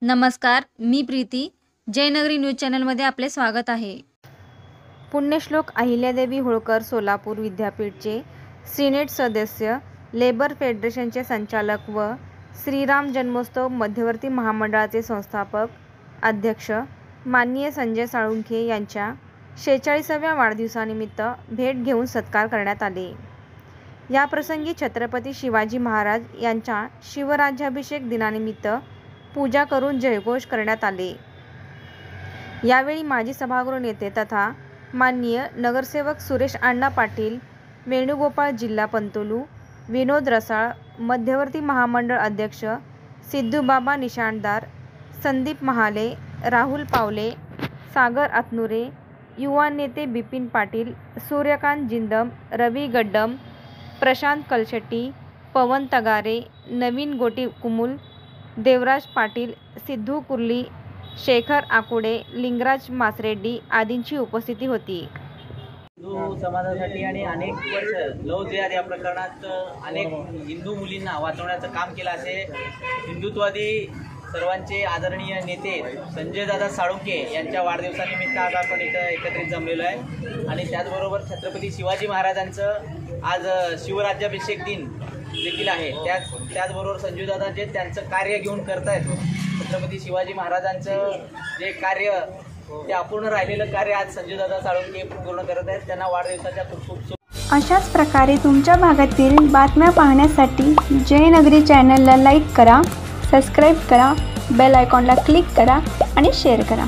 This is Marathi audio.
नमस्कार, मी प्रीती. जयनगरी न्यूज चॅनलमध्ये आपले स्वागत आहे. पुण्यश्लोक अहिल्यादेवी होळकर सोलापूर विद्यापीठचे सिनेट सदस्य, लेबर फेडरेशनचे संचालक व श्रीराम जन्मोत्सव मध्यवर्ती महामंडळाचे संस्थापक अध्यक्ष माननीय संजय साळुंखे यांच्या 46व्या वाढदिवसानिमित्त भेट घेऊन सत्कार करण्यात आले. याप्रसंगी छत्रपती शिवाजी महाराज यांच्या शिवराज्याभिषेक दिनानिमित्त पूजा करून जयघोष करण्यात आले. यावेळी माजी सभागृह नेते तथा माननीय नगरसेवक सुरेश अण्णा पाटील, वेणुगोपाळ जिल्हा पंतोलू, विनोद रसाळ, मध्यवर्ती महामंडळ अध्यक्ष सिद्धूबाबा निशाणदार, संदीप महाले, राहुल पावले, सागर अतनुरे, युवा नेते बिपिन पाटील, सूर्यकांत जिंदम, रवी गड्डम, प्रशांत कलशेट्टी, पवन तगारे, नवीन गोटी कुमुल, देवराज पाटील, सिद्धू कुर्ली, शेखर आकुडे, लिंगराज मासरेड्डी आदींची उपस्थिती होती. हिंदू समाजासाठी आणि अनेक वर्ष लव्ह जिहाद या प्रकरणात अनेक हिंदू मुलींना वाचवण्याचं काम केलं असे हिंदुत्ववादी सर्वांचे आदरणीय नेते संजयदादा साळुंखे यांच्या वाढदिवसानिमित्त आज आपण इथं एकत्रित जमलेलो आहे. आणि त्याचबरोबर छत्रपती शिवाजी महाराजांचं आज शिवराज्याभिषेक दिन देखील आहे. त्याचबरोबर संजयदादा जे त्यांचं कार्य घेऊन करतायत, छत्रपती शिवाजी महाराजांचं जे कार्य ते अपूर्ण राहिलेलं कार्य आज संजयदादा साळुंखे पूर्ण करत आहेत. त्यांना वाढदिवसाच्या खूप खूप अशाच प्रकारे तुमच्या भागातील बातम्या पाहण्यासाठी जयनगरी चॅनलला लाईक करा, सबस्क्राईब करा, बेल आयकॉनला क्लिक करा आणि शेअर करा.